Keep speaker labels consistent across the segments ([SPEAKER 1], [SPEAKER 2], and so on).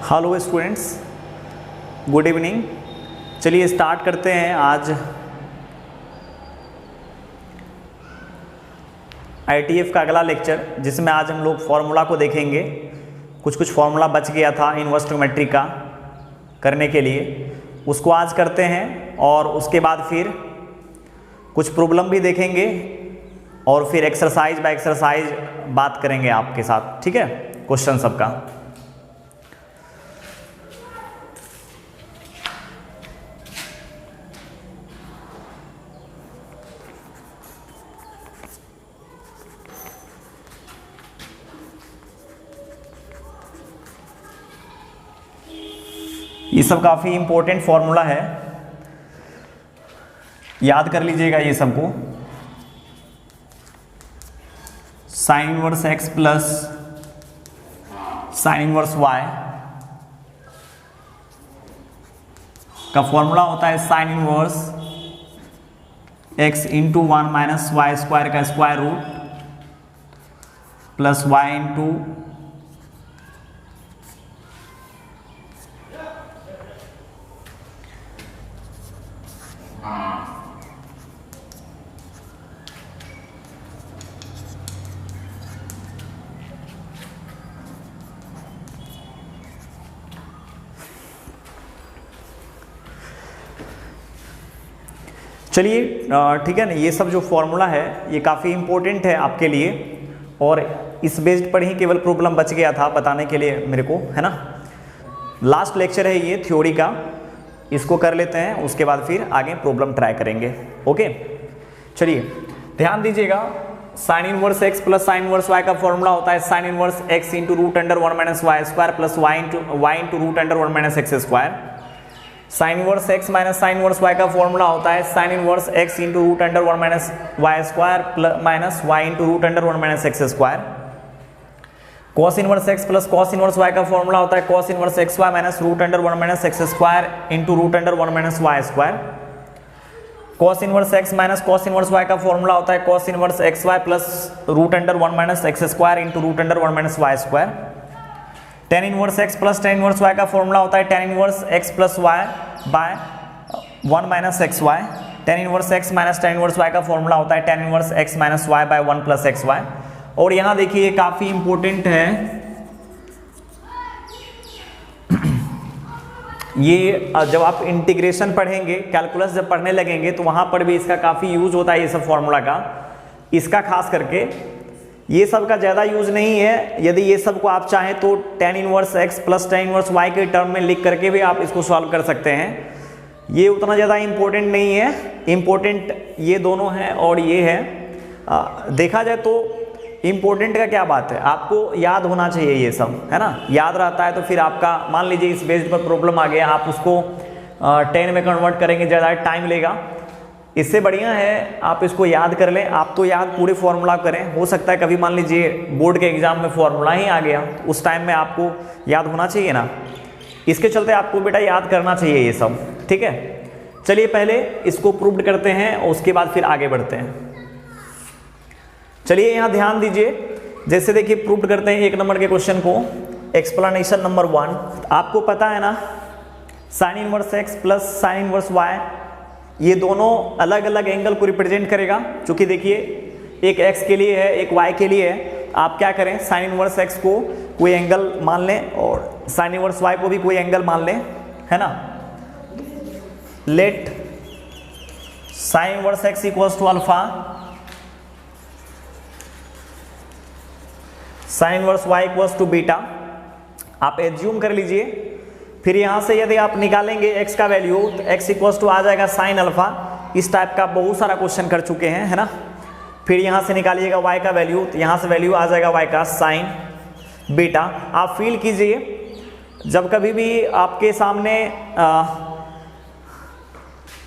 [SPEAKER 1] Hello students, good evening. चलिए start करते हैं आज आईटीएफ का अगला लेक्चर, जिसमें आज हम लोग फार्मूला को देखेंगे। कुछ फार्मूला बच गया था इनवर्स ट्रिग्नोमेट्री का करने के लिए, उसको आज करते हैं और उसके बाद फिर कुछ प्रॉब्लम भी देखेंगे और फिर एक्सरसाइज बाय एक्सरसाइज बात करेंगे आपके साथ, ठीक है, क्वेश्चन सबका। ये सब काफ़ी इम्पोर्टेंट फॉर्मूला है, याद कर लीजिएगा ये सबको। Sine inverse x plus sine inverse y का फॉर्मूला होता है sine inverse x into 1 minus y square का square root plus y into चलिए ठीक है ना। ये सब जो फॉर्मूला है ये काफ़ी इम्पोर्टेंट है आपके लिए, और इस बेस्ड पर ही केवल प्रॉब्लम बच गया था बताने के लिए मेरे को, है ना। लास्ट लेक्चर है ये थ्योरी का, इसको कर लेते हैं, उसके बाद फिर आगे प्रॉब्लम ट्राई करेंगे। ओके, चलिए ध्यान दीजिएगा। Sine inverse x plus sine inverse y का फॉर्मूला होता है sine inverse x into root under 1 minus y square plus y into root under 1 minus x square. Sine inverse x minus sine inverse y का formula होता है sine inverse x into root under 1 minus y square minus y into root under 1 minus x square. Cos inverse x plus cos inverse y का formula होता है cos inverse x y minus root under 1 minus x square into root under 1 minus y square. Cos inverse x minus cos inverse y का formula होता है cos inverse x y plus root under 1 minus x square into root under 1 minus y square. Tan inverse x plus tan inverse y का formula होता है tan inverse x plus y by 1 minus x y. Tan inverse x minus tan inverse y का formula होता है tan inverse x minus y by 1 plus x y. और यहाँ देखिए काफी इंपॉर्टेंट है ये, जब आप इंटीग्रेशन पढ़ेंगे, कैलकुलस जब पढ़ने लगेंगे तो वहां पर भी इसका काफी यूज होता है, ये सब फॉर्मूला का। इसका खास करके ये सब का ज़्यादा यूज नहीं है। यदि ये सब को आप चाहें तो tan inverse x plus tan inverse y के टर्म में लिख करके भी आप इसको सॉल्व कर सकते हैं। ये उतना ज़्यादा इम्पोर्टेंट नहीं है, इम्पोर्टेंट ये दोनों हैं और ये है। देखा जाए तो इम्पोर्टेंट का क्या बात है, आपको याद होना चाहिए ये सब, है ना। याद रहता है तो फिर आपका, मान लीजिए इस बेस्ड पर प्रॉब्लम आ गया, आप उसको 10 में कन्वर्ट करेंगे, ज़्यादा टाइम लेगा। इससे बढ़िया है आप इसको याद कर लें। आप तो याद पूरे फॉर्मूला करें, हो सकता है कभी मान लीजिए बोर्ड के एग्जाम में फॉर्मूला ही आ गया, उस टाइम में आपको याद होना चाहिए ना। इसके चलते आपको बेटा याद करना चाहिए ये सब, ठीक है। चलिए पहले इसको प्रूव करते हैं और उसके बाद फिर आगे बढ़ते हैं। चलिए यहाँ ध्यान दीजिए, जैसे देखिए प्रूव करते हैं 1 नंबर के क्वेश्चन को। एक्सप्लेनेशन नंबर 1, आपको पता है ना sine inverse x plus sine inverse y, ये दोनों अलग अलग एंगल को रिप्रेजेंट करेगा। क्योंकि देखिए एक x के लिए है, एक y के लिए है। आप क्या करें, साइन इनवर्स x को कोई एंगल मान लें और साइन इनवर्स y को भी कोई एंगल मान लें, है ना। Let sine inverse x equals to alpha, sine inverse y equals to beta. आप एज्यूम कर लीजिए। फिर यहाँ से यदि आप निकालेंगे x का वैल्यू तो x इक्वल्स टू आ जाएगा साइन अल्फा। इस टाइप का बहुत सारा क्वेश्चन कर चुके हैं, है ना। फिर यहाँ से निकालिएगा y का वैल्यू, तो यहाँ से वैल्यू आ जाएगा y का साइन बीटा। आप फील कीजिए, जब कभी भी आपके सामने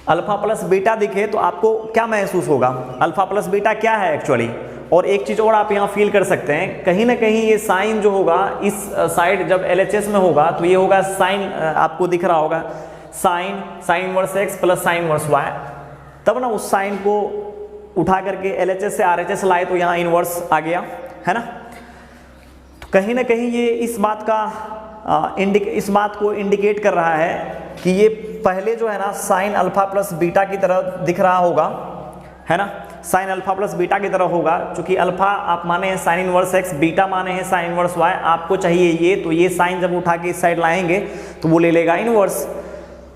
[SPEAKER 1] अल्फा प्लस बीटा दिखे तो आपको क्या महसूस होगा, अल्फा प्लस बीटा क्या है एक्चुअली। और एक चीज़ और आप यहाँ फील कर सकते हैं, कहीं ना कहीं ये साइन जो होगा इस साइड जब LHS में होगा तो ये होगा साइन, आपको दिख रहा होगा sine sine inverse x plus sine inverse y. तब ना उस साइन को उठा करके LHS से RHS लाए तो यहाँ इनवर्स आ गया, है ना। तो कहीं ना कहीं ये इस बात का इस बात को इंडिकेट कर रहा है कि ये पहले जो है ना साइन अल्फा प्लस बीटा की तरह दिख रहा होगा, है ना, साइन अल्फा प्लस बीटा की तरह होगा। चूंकि अल्फा आप माने हैं साइन इनवर्स एक्स, बीटा माने हैं साइन इनवर्स वाई, आपको चाहिए ये, तो ये साइन जब उठा के इस साइड लाएंगे तो वो ले लेगा इनवर्स,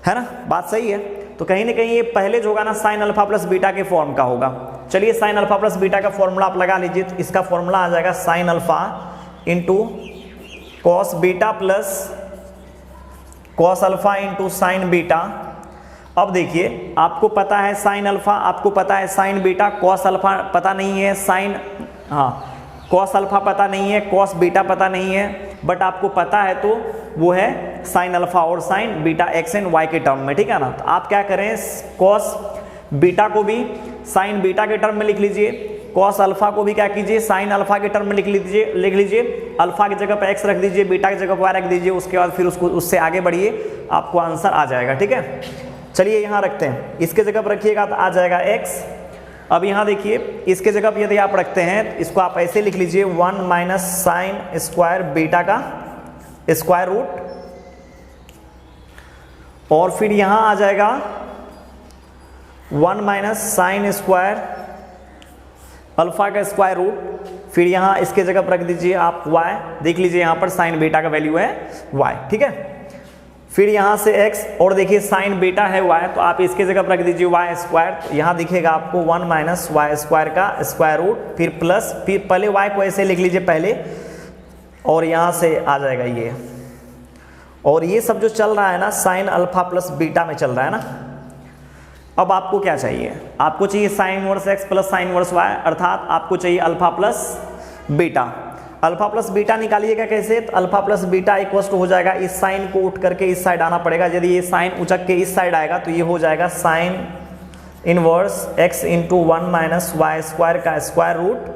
[SPEAKER 1] है ना, बात सही है। तो कहीं ना कहीं ये पहले जो होगा ना साइन अल्फा प्लस बीटा के फॉर्म का होगा। चलिए साइन अल्फा प्लस बीटा का फॉर्मूला आप लगा लीजिए, तो इसका फॉर्मूला आ जाएगा sine alpha into cos beta plus cos alpha into sine beta. अब देखिए आपको पता है साइन अल्फा, आपको पता है साइन बीटा, कॉस अल्फा पता नहीं है, साइन कॉस अल्फा पता नहीं है, कॉस बीटा पता नहीं है, बट आपको पता है तो वो है साइन अल्फा और sine beta x and y के टर्म में, ठीक है ना। तो आप क्या करें, कॉस बीटा को भी साइन बीटा के टर्म में लिख लीजिए, कॉस अल्फा को भी क्या कीजिए साइन अल्फा के टर्म में लिख लीजिए, अल्फा की जगह पर एक्स रख दीजिए, बीटा की जगह पर वाई रख दीजिए, उसके बाद फिर उसको उससे आगे बढ़िए, आपको आंसर आ जाएगा, ठीक है। चलिए यहाँ रखते हैं, इसके जगह पर रखिएगा तो आ जाएगा x। अब यहाँ देखिए इसके जगह पर यदि आप रखते हैं, इसको आप ऐसे लिख लीजिए 1 माइनस साइन स्क्वायर बीटा का स्क्वायर रूट, और फिर यहाँ आ जाएगा 1 माइनस साइन स्क्वायर अल्फा का स्क्वायर रूट, फिर यहाँ इसके जगह पर रख दीजिए आप y, देख लीजिए यहाँ पर साइन बीटा का वैल्यू है y, ठीक है। फिर यहाँ से x, और देखिए साइन बीटा है y, तो आप इसके जगह पर रख दीजिए y स्क्वायर, तो यहाँ दिखेगा आपको 1 माइनस वाई स्क्वायर का स्क्वायर रूट, फिर प्लस, फिर पहले y को ऐसे लिख लीजिए पहले, और यहाँ से आ जाएगा ये, और ये सब जो चल रहा है ना साइन अल्फा प्लस बीटा में चल रहा है ना। अब आपको क्या चाहिए, आपको चाहिए sine inverse x plus sine inverse y, अर्थात आपको चाहिए alpha plus beta. Alpha plus beta निकालिएगा कैसे, तो alpha plus beta equals to हो जाएगा, इस साइन को उठ करके इस साइड आना पड़ेगा, यदि ये साइन उचक के इस साइड आएगा तो ये हो जाएगा sine inverse x into 1 minus y square का square root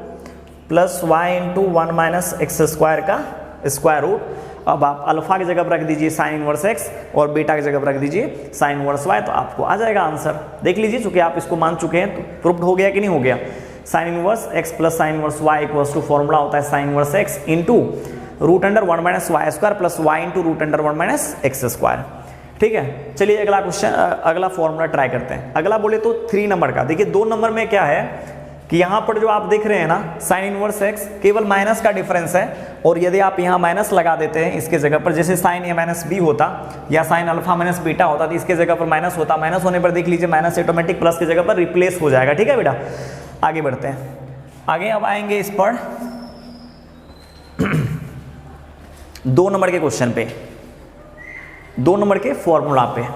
[SPEAKER 1] plus y into 1 minus x square का स्क्वायर रूट। अब आप अल्फा की जगह पर रख दीजिए साइन इनवर्स एक्स और बीटा की जगह पर रख दीजिए साइन इनवर्स वाई, तो आपको आ जाएगा आंसर। देख लीजिए, चूंकि आप इसको मान चुके हैं तो प्रूव्ड हो गया कि नहीं हो गया। Sine inverse x plus sine inverse y equals to formula होता है sine inverse x into root under 1 minus y square plus y into root under 1 minus x square, ठीक है। चलिए अगला क्वेश्चन, अगला फॉर्मूला ट्राई करते हैं। अगला बोले तो 3 नंबर का, देखिए 2 नंबर में क्या है कि यहाँ पर जो आप देख रहे हैं ना साइन इनवर्स एक्स केवल माइनस का डिफरेंस है, और यदि आप यहाँ माइनस लगा देते हैं इसके जगह पर, जैसे साइन ए माइनस बी होता या साइन अल्फा माइनस बीटा होता तो इसके जगह पर माइनस होता, माइनस होने पर देख लीजिए माइनस ऑटोमेटिक प्लस की जगह पर रिप्लेस हो जाएगा, ठीक है बेटा। आगे बढ़ते हैं, आगे अब आएंगे इस पर 2 नंबर के क्वेश्चन पे, 2 नंबर के फॉर्मूला पे।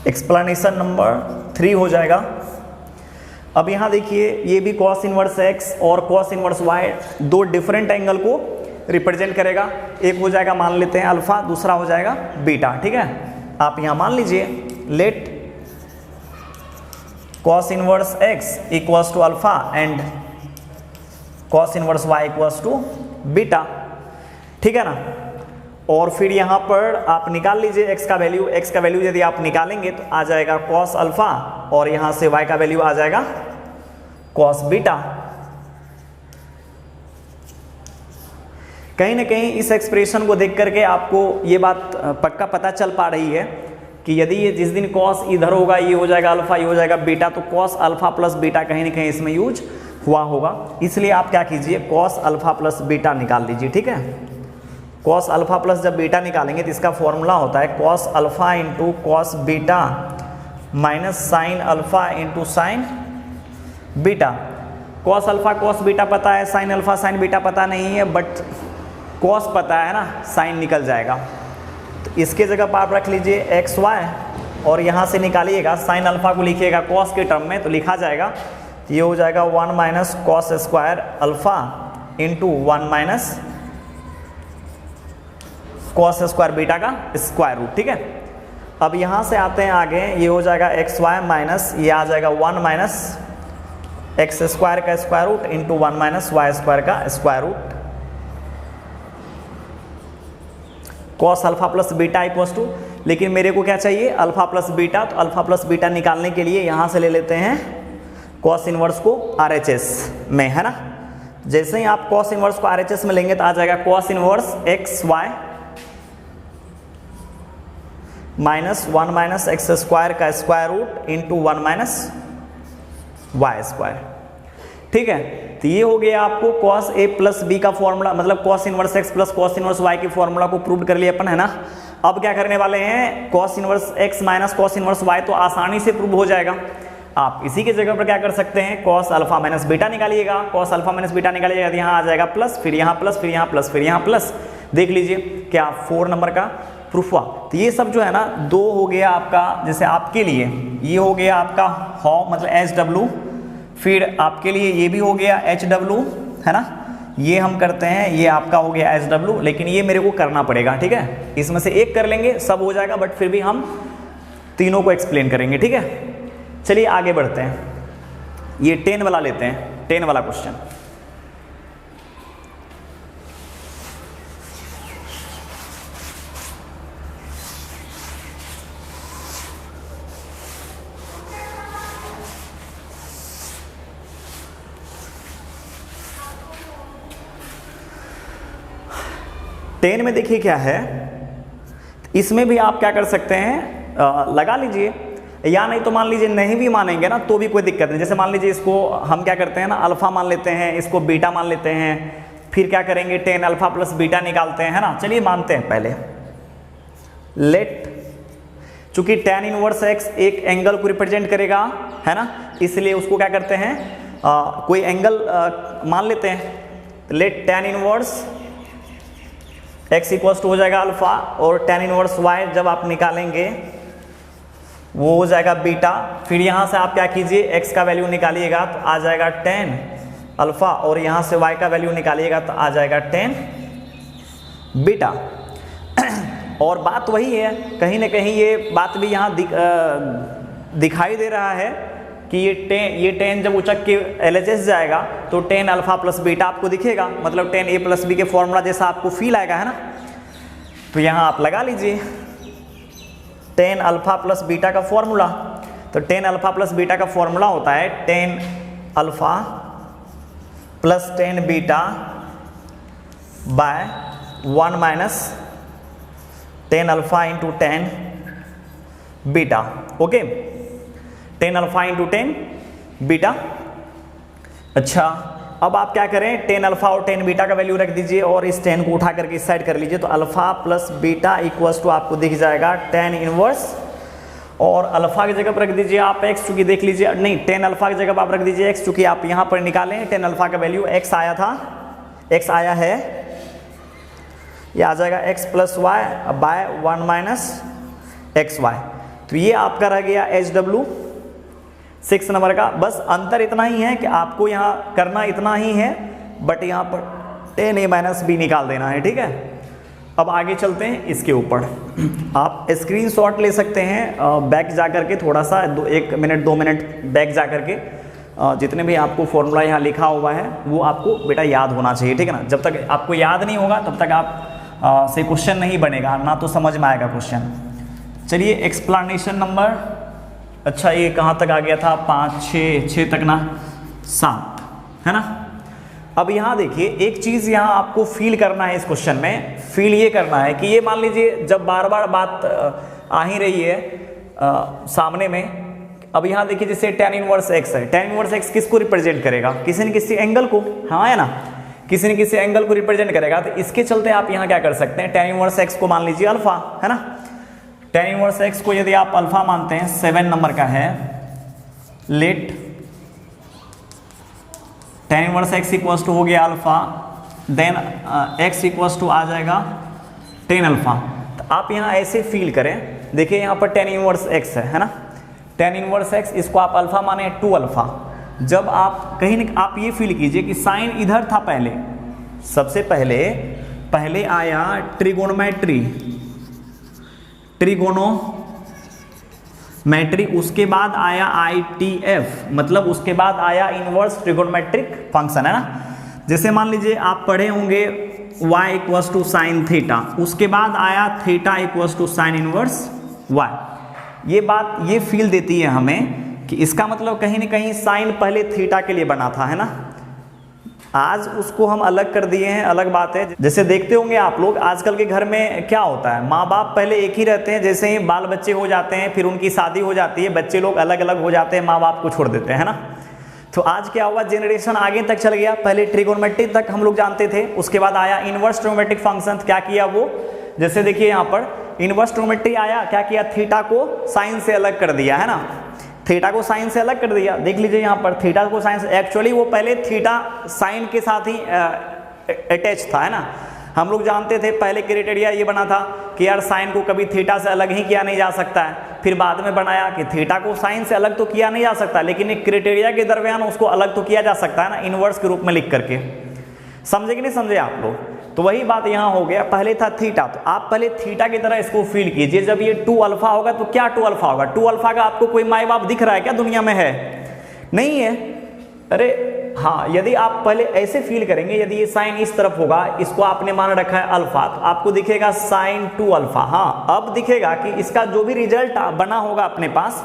[SPEAKER 1] एक्सप्लेनेशन नंबर 3 हो जाएगा। अब यहाँ देखिए ये भी कॉस इनवर्स एक्स और cos inverse y 2 different angle को रिप्रेजेंट करेगा। एक हो जाएगा मान लेते हैं अल्फा, दूसरा हो जाएगा बीटा, ठीक है। आप यहाँ मान लीजिए let cos inverse x equals to alpha and cos inverse y equals to beta, ठीक है ना। और फिर यहाँ पर आप निकाल लीजिए x का वैल्यू, x का वैल्यू यदि आप निकालेंगे तो आ जाएगा कॉस अल्फा, और यहाँ से y का वैल्यू आ जाएगा कॉस बीटा। कहीं ना कहीं इस एक्सप्रेशन को देख करके आपको ये बात पक्का पता चल पा रही है कि यदि ये जिस दिन कॉस इधर होगा ये हो जाएगा अल्फा, ये हो जाएगा बीटा, तो कॉस अल्फा प्लस बीटा कहीं ना कहीं इसमें यूज हुआ होगा। इसलिए आप क्या कीजिए, कॉस अल्फा प्लस बीटा निकाल लीजिए, ठीक है। कॉस अल्फा प्लस जब बीटा निकालेंगे तो इसका फॉर्मूला होता है cos alpha into cos beta minus sine alpha into sine beta. Cos alpha cos beta पता है, साइन अल्फा साइन बीटा पता नहीं है, बट कॉस पता है ना, साइन निकल जाएगा। तो इसके जगह पर आप रख लीजिए एक्स वाई, और यहाँ से निकालिएगा साइन अल्फा को लिखिएगा कॉस के टर्म में, तो लिखा जाएगा ये हो जाएगा 1 minus cos square alpha into 1 minus cos square beta का स्क्वायर रूट, ठीक है। अब यहाँ से आते हैं आगे, ये हो जाएगा एक्स वाई माइनस ये आ जाएगा 1 माइनस एक्स स्क्वायर का square root into 1 minus y square का square root. Cos alpha plus beta equals to, लेकिन मेरे को क्या चाहिए अल्फा प्लस बीटा, तो अल्फा प्लस बीटा निकालने के लिए यहाँ से ले लेते हैं कॉस इनवर्स को RHS में, है ना। जैसे ही आप कॉस इनवर्स को RHS में लेंगे तो आ जाएगा cos inverse x y minus 1 minus x square का square root into 1 minus y square. ठीक है, तो ये हो गया आपको कॉस ए प्लस बी का फॉर्मूला, मतलब cos inverse x plus cos inverse y के फॉर्मूला को प्रूव कर लिया अपन, है ना। अब क्या करने वाले हैं, cos inverse x minus cos inverse y तो आसानी से प्रूव हो जाएगा। आप इसी के जगह पर क्या कर सकते हैं, कॉस अल्फा माइनस बीटा निकालिएगा, कॉस अल्फा माइनस बीटा निकालिएगा तो यहाँ आ जाएगा प्लस, फिर यहाँ प्लस, फिर यहाँ प्लस, फिर यहाँ प्लस। देख लीजिए क्या 4 नंबर का प्रूफ हुआ। तो ये सब जो है ना 2 हो गया आपका, जैसे आपके लिए ये हो गया आपका हाउ मतलब HW, फिर आपके लिए ये भी हो गया HW, है ना। ये हम करते हैं, ये आपका हो गया HW, लेकिन ये मेरे को करना पड़ेगा, ठीक है। इसमें से एक कर लेंगे सब हो जाएगा, बट फिर भी हम तीनों को एक्सप्लेन करेंगे, ठीक है। चलिए आगे बढ़ते हैं, ये 10 वाला लेते हैं, 10 वाला क्वेश्चन। टेन में देखिए क्या है, इसमें भी आप क्या कर सकते हैं, लगा लीजिए, या नहीं तो मान लीजिए नहीं भी मानेंगे ना तो भी कोई दिक्कत नहीं। जैसे मान लीजिए इसको हम क्या करते हैं ना अल्फा मान लेते हैं, इसको बीटा मान लेते हैं, फिर क्या करेंगे 10 अल्फा प्लस बीटा निकालते हैं, है ना। चलिए मानते हैं पहले, लेट, चूंकि tan इनवर्स x एक एंगल को रिप्रेजेंट करेगा, है ना, इसलिए उसको क्या करते हैं कोई एंगल मान लेते हैं। Let tan inverse x equals to हो जाएगा अल्फा, और tan इनवर्स y जब आप निकालेंगे वो हो जाएगा बीटा। फिर यहाँ से आप क्या कीजिए x का वैल्यू निकालिएगा तो आ जाएगा tan अल्फा, और यहाँ से y का वैल्यू निकालिएगा तो आ जाएगा tan बीटा। और बात वही है, कहीं ना कहीं ये बात भी यहाँ दिखाई दे रहा है कि ये tan जब उचक के LHS जाएगा तो tan अल्फा प्लस बीटा आपको दिखेगा, मतलब tan a प्लस बी के फॉर्मूला जैसा आपको फील आएगा, है ना। तो यहाँ आप लगा लीजिए tan अल्फा प्लस बीटा का फॉर्मूला। तो tan अल्फा प्लस बीटा का फॉर्मूला होता है tan alpha plus tan beta by 1 minus tan alpha into tan beta. Okay, tan alpha into tan beta. अच्छा, अब आप क्या करें, tan अल्फा और tan बीटा का वैल्यू रख दीजिए और इस tan को उठा करके इस साइड कर लीजिए, तो alpha plus beta equals to आपको दिख जाएगा tan इनवर्स, और अल्फा की जगह पर रख दीजिए आप x, चूंकि देख लीजिए, नहीं tan अल्फा की जगह पर आप रख दीजिए x, चूंकि आप यहाँ पर निकालें tan अल्फा का वैल्यू x आया था, x आया है, ये आ जाएगा x plus y by 1 minus x y. तो ये आपका रह गया HW 6 नंबर का। बस अंतर इतना ही है कि आपको यहाँ करना इतना ही है, बट यहाँ पर tan a माइनस बी निकाल देना है, ठीक है। अब आगे चलते हैं इसके ऊपर। आप स्क्रीनशॉट ले सकते हैं बैक जा करके, थोड़ा सा 1 मिनट 2 मिनट बैक जा करके, जितने भी आपको फॉर्मूला यहाँ लिखा हुआ है वो आपको बेटा याद होना चाहिए, ठीक है ना। जब तक आपको याद नहीं होगा तब तक आप से क्वेश्चन नहीं बनेगा, ना तो समझ में आएगा क्वेश्चन। चलिए एक्सप्लेनेशन नंबर, अच्छा ये कहाँ तक आ गया था, 5 6 तक ना, 7, है ना। अब यहाँ देखिए एक चीज़ यहाँ आपको फील करना है इस क्वेश्चन में, फील ये करना है कि ये मान लीजिए जब बार बार बात आ ही रही है सामने में। अब यहाँ देखिए जैसे tan इनवर्स x है, tan इनवर्स x किसको रिप्रेजेंट करेगा, किसी न किसी एंगल को, हाँ है ना, किसी न किसी एंगल को रिप्रेजेंट करेगा। तो इसके चलते आप यहाँ क्या कर सकते हैं, tan इनवर्स x को मान लीजिए अल्फा, है ना। tan इनवर्स x को यदि आप अल्फा मानते हैं, 7 नंबर का है, let tan inverse x equals to हो गया alpha, then x equals to आ जाएगा tan अल्फा। तो आप यहाँ ऐसे फील करें, देखिए यहाँ पर tan इनवर्स x है ना, tan इनवर्स x, इसको आप अल्फा माने 2 अल्फा। जब आप कहीं न आप ये फील कीजिए कि साइन इधर था पहले, सबसे पहले आया ट्रिगोनोमेट्री, उसके बाद आया ITF, मतलब उसके बाद आया इनवर्स ट्रिगोनोमेट्रिक फंक्शन, है ना। जैसे मान लीजिए आप पढ़े होंगे y equals to sine theta, उसके बाद आया theta equals to sine inverse y। ये बात ये फील देती है हमें कि इसका मतलब कहीं ना कहीं साइन पहले थीटा के लिए बना था, है ना। आज उसको हम अलग कर दिए हैं, अलग बात है। जैसे देखते होंगे आप लोग आजकल के घर में क्या होता है, माँ बाप पहले एक ही रहते हैं, जैसे ही बाल बच्चे हो जाते हैं फिर उनकी शादी हो जाती है, बच्चे लोग अलग अलग हो जाते हैं, माँ बाप को छोड़ देते हैं, है ना। तो आज क्या हुआ, जनरेशन आगे तक चल गया। पहले ट्रिगोनोमेट्री तक हम लोग जानते थे, उसके बाद आया इनवर्स ट्रिगोनोमेट्रिक फंक्शन। क्या किया वो, जैसे देखिए यहाँ पर इनवर्स ट्रिगोनोमेट्री आया, क्या किया, थीटा को साइन से अलग कर दिया, है ना। थीटा को साइन से अलग कर दिया, देख लीजिए यहाँ पर थीटा को साइन से, एक्चुअली वो पहले थीटा साइन के साथ ही अटैच था, है ना। हम लोग जानते थे पहले क्राइटेरिया ये बना था कि यार साइन को कभी थीटा से अलग ही किया नहीं जा सकता है। फिर बाद में बनाया कि थीटा को साइन से अलग तो किया नहीं जा सकता, लेकिन एक क्राइटेरिया के दरमियान उसको अलग तो किया जा सकता है ना, इनवर्स के रूप में लिख करके। समझे कि नहीं समझे आप लोग। तो वही बात यहाँ हो गया, पहले था थीटा, तो आप पहले थीटा की तरह इसको फील कीजिए। जब ये 2 अल्फा होगा तो क्या 2 अल्फा होगा, 2 अल्फा का आपको कोई माई बाप दिख रहा है क्या दुनिया में, है नहीं है। अरे हाँ, यदि आप पहले ऐसे फील करेंगे, यदि ये साइन इस तरफ होगा, इसको आपने मान रखा है अल्फा, तो आपको दिखेगा साइन 2 अल्फा। हाँ, अब दिखेगा कि इसका जो भी रिजल्ट बना होगा अपने पास,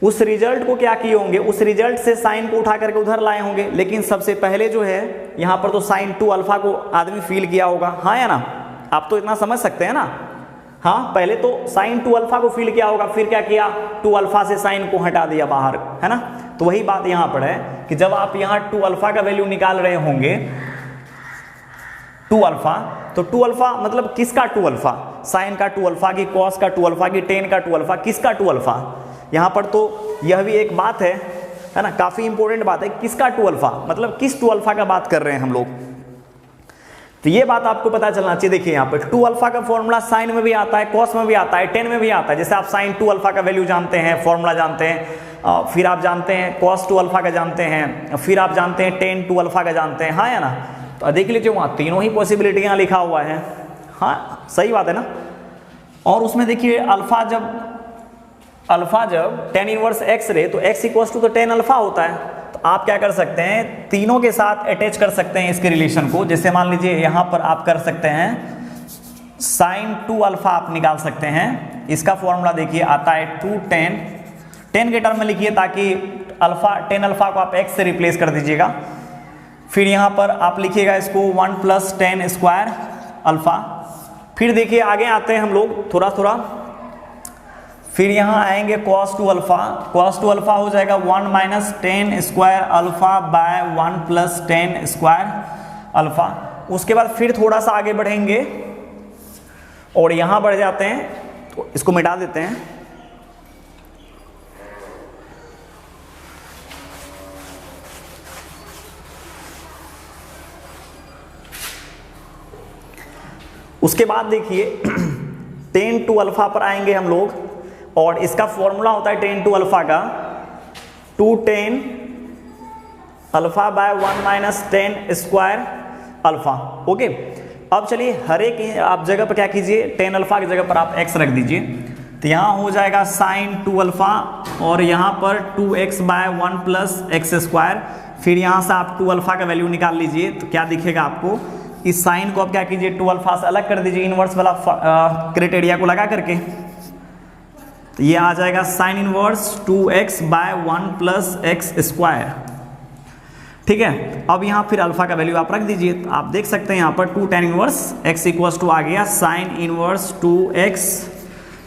[SPEAKER 1] उस रिजल्ट को क्या किए होंगे, उस रिजल्ट से साइन को उठा करके उधर लाए होंगे। लेकिन सबसे पहले जो है यहाँ पर तो साइन 2 अल्फा को आदमी फील किया होगा, हाँ या ना। आप तो इतना समझ सकते हैं ना। हाँ, पहले तो साइन 2 अल्फा को फील किया होगा, फिर क्या किया, 2 अल्फा से साइन को हटा दिया बाहर, है ना। तो वही बात यहाँ पर है कि जब आप यहाँ 2 अल्फा का वैल्यू निकाल रहे होंगे, 2 अल्फा, तो 2 अल्फा मतलब किसका 2 अल्फा, साइन का 2 अल्फा की, कॉस का 2 अल्फा की, टेन का 2 अल्फा, किसका 2 अल्फा। यहाँ पर तो यह भी एक बात है ना, काफी इंपॉर्टेंट बात है, किसका 2 अल्फा, मतलब किस 2 अल्फा का बात कर रहे हैं हम लोग। तो ये बात आपको पता चलना चाहिए। देखिए यहाँ पर 2 अल्फा का फॉर्मूला साइन में भी आता है, कॉस में भी आता है, टेन में भी आता है। जैसे आप साइन 2 अल्फा का वैल्यू जानते हैं, फॉर्मूला जानते हैं, फिर आप जानते हैं कॉस 2 अल्फा का जानते हैं, फिर आप जानते हैं टेन 2 अल्फा का जानते हैं, हाँ या ना। तो देख लीजिए वहाँ तीनों ही पॉसिबिलिटी यहाँ लिखा हुआ है। हाँ सही बात है ना। और उसमें देखिए अल्फा जब टेन इनवर्स एक्स रहे तो एक्स इक्वल्स टू तो टेन अल्फा होता है। तो आप क्या कर सकते हैं, तीनों के साथ अटैच कर सकते हैं इसके रिलेशन को। जैसे मान लीजिए यहाँ पर आप कर सकते हैं साइन 2 अल्फा आप निकाल सकते हैं। इसका फॉर्मूला देखिए आता है 2 टेन के टर्म में लिखिए, ताकि अल्फा 10 अल्फा को आप एक्स से रिप्लेस कर दीजिएगा। फिर यहाँ पर आप लिखिएगा इसको 1 + 10 स्क्वायर अल्फा। फिर देखिए आगे आते हैं हम लोग थोड़ा थोड़ा, फिर यहाँ आएंगे cos 2 अल्फा। cos 2 अल्फा हो जाएगा 1 - 10 square alpha by 1 + 10 square alpha. उसके बाद फिर थोड़ा सा आगे बढ़ेंगे और यहाँ बढ़ जाते हैं, तो इसको मिटा देते हैं। उसके बाद देखिए 10 2 अल्फा पर आएंगे हम लोग, और इसका फॉर्मूला होता है 10 2 अल्फा का 2 10 alpha by 1 - 10 square alpha. Okay, अब चलिए हर एक आप जगह पर क्या कीजिए, 10 अल्फा की जगह पर आप x रख दीजिए। तो यहाँ हो जाएगा साइन 2 अल्फा, और यहाँ पर 2x बाय 1 + x स्क्वायर। फिर यहाँ से आप 2 अल्फा का वैल्यू निकाल लीजिए, तो क्या दिखेगा आपको, इस साइन को आप क्या कीजिए 2 अल्फा से अलग कर दीजिए इनवर्स वाला क्राइटेरिया को लगा करके। तो ये आ जाएगा sine inverse 2x by 1 + x square. ठीक है, अब यहाँ फिर अल्फा का वैल्यू आप रख दीजिए। तो आप देख सकते हैं यहाँ पर 2 tan inverse x equals to आ गया sine inverse 2x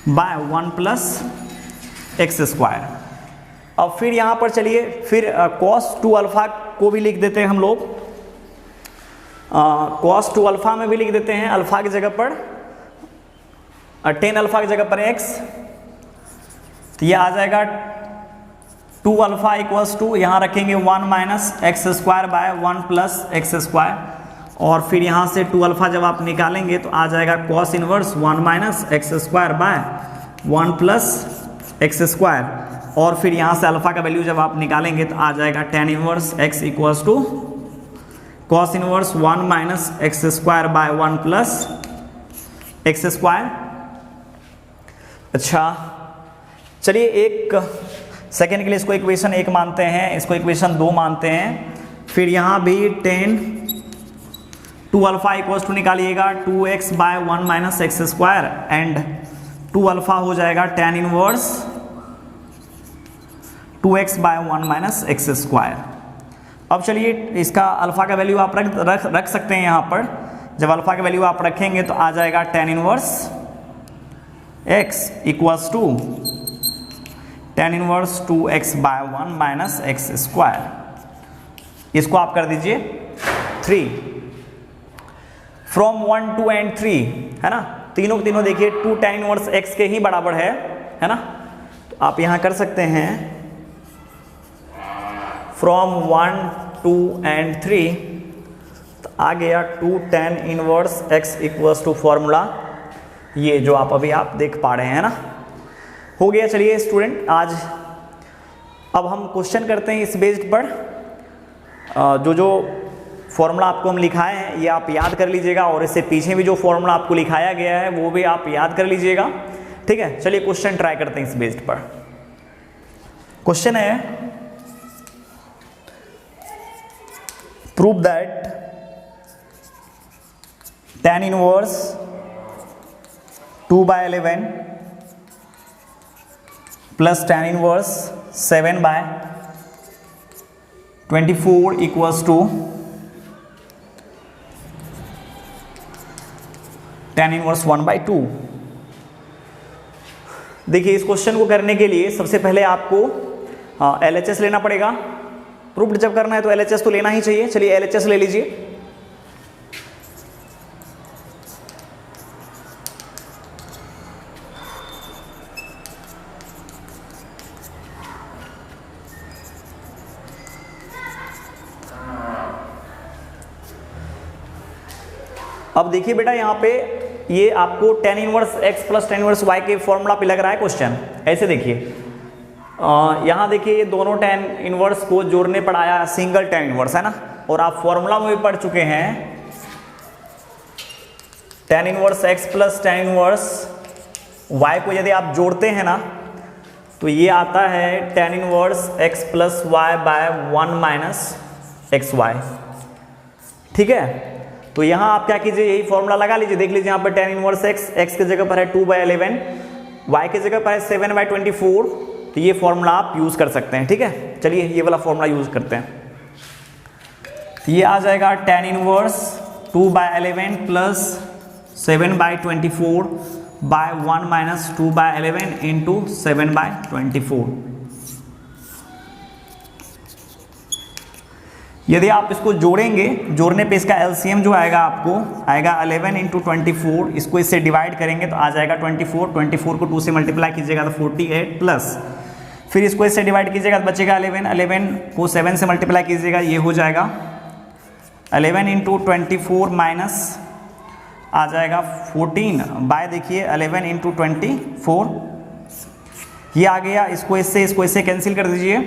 [SPEAKER 1] by 1 + x square. अब फिर यहाँ पर चलिए फिर cos 2 अल्फा को भी लिख देते हैं हम लोग। cos 2 अल्फा में भी लिख देते हैं, अल्फा की जगह पर 10 अल्फा की जगह पर x। तो ये आ जाएगा 2 अल्फा इक्वल्स टू, यहाँ रखेंगे 1 - x square by 1 + x square. और फिर यहाँ से 2 अल्फा जब आप निकालेंगे तो आ जाएगा cos inverse 1 - x square by 1 + x square. और फिर यहाँ से अल्फा का वैल्यू जब आप निकालेंगे तो आ जाएगा tan inverse x equals to cos inverse 1 - x square by 1 + x square. अच्छा चलिए एक सेकेंड के लिए इसको इक्वेशन 1 मानते हैं, इसको इक्वेशन 2 मानते हैं। फिर यहाँ भी 10 2 अल्फा इक्वल्स टू निकालिएगा 2x by 1 minus x square and 2 alpha हो जाएगा tan inverse 2x by 1 minus x square. अब चलिए इसका अल्फा का वैल्यू आप रख सकते हैं यहाँ पर। जब अल्फा का वैल्यू आप रखेंगे तो आ जाएगा tan inverse x equals to tan inverse 2x by 1 minus x square. इसको आप कर दीजिए 3 फ्रॉम 1 2 एंड 3 है ना, तीनों के तीनों देखिए 2 tan इनवर्स x के ही बराबर है ना। तो आप यहाँ कर सकते हैं फ्रॉम 1 2 एंड 3, तो आ गया 2 tan inverse x equals to formula ये जो आप अभी देख पा रहे हैं ना, हो गया। चलिए स्टूडेंट आज अब हम क्वेश्चन करते हैं इस बेस्ड पर। जो फॉर्मूला आपको हम लिखाए हैं ये आप याद कर लीजिएगा और इससे पीछे भी जो फॉर्मूला आपको लिखाया गया है वो भी आप याद कर लीजिएगा, ठीक है। चलिए क्वेश्चन ट्राई करते हैं इस बेस्ड पर। क्वेश्चन है prove that tan inverse 2 by 11 plus tan inverse 7 by 24 equals to tan inverse 1 by 2। देखिए इस क्वेश्चन को करने के लिए सबसे पहले आपको LHS लेना पड़ेगा। प्रूफ जब करना है तो LHS तो लेना ही चाहिए। चलिए LHS ले लीजिए। अब देखिए बेटा यहाँ पे ये आपको tan inverse x plus tan inverse y के फॉर्मूला पे लग रहा है क्वेश्चन। ऐसे देखिए यहाँ देखिए ये दोनों tan इनवर्स को जोड़ने पर आया सिंगल tan इनवर्स है ना, और आप फॉर्मूला में भी पढ़ चुके हैं tan inverse x plus tan inverse y को यदि आप जोड़ते हैं ना तो ये आता है tan inverse x plus y by 1 minus x y, ठीक है। तो यहाँ आप क्या कीजिए यही फॉर्मूला लगा लीजिए। देख लीजिए यहाँ पर tan इनवर्स x की जगह पर है 2 बाय 11, y की जगह पर है 7 बाय 24, तो ये फॉर्मूला आप यूज कर सकते हैं, ठीक है। चलिए ये वाला फॉर्मूला यूज करते हैं। ये आ जाएगा tan inverse 2 by 11 plus 7 by 24 by 1 minus 2 by 11 into 7 by 24। यदि आप इसको जोड़ेंगे, जोड़ने पे इसका एलसीएम जो आएगा आपको आएगा 11 इंटू 24, इसको इससे डिवाइड करेंगे तो आ जाएगा 24 को 2 से मल्टीप्लाई कीजिएगा तो 48 प्लस फिर इसको इससे डिवाइड कीजिएगा तो बचेगा 11 को 7 से मल्टीप्लाई कीजिएगा ये हो जाएगा 11 इंटू 24 माइनस आ जाएगा 14 बाय देखिए 11 इंटू 24, ये आ गया। इसको इससे कैंसिल कर दीजिए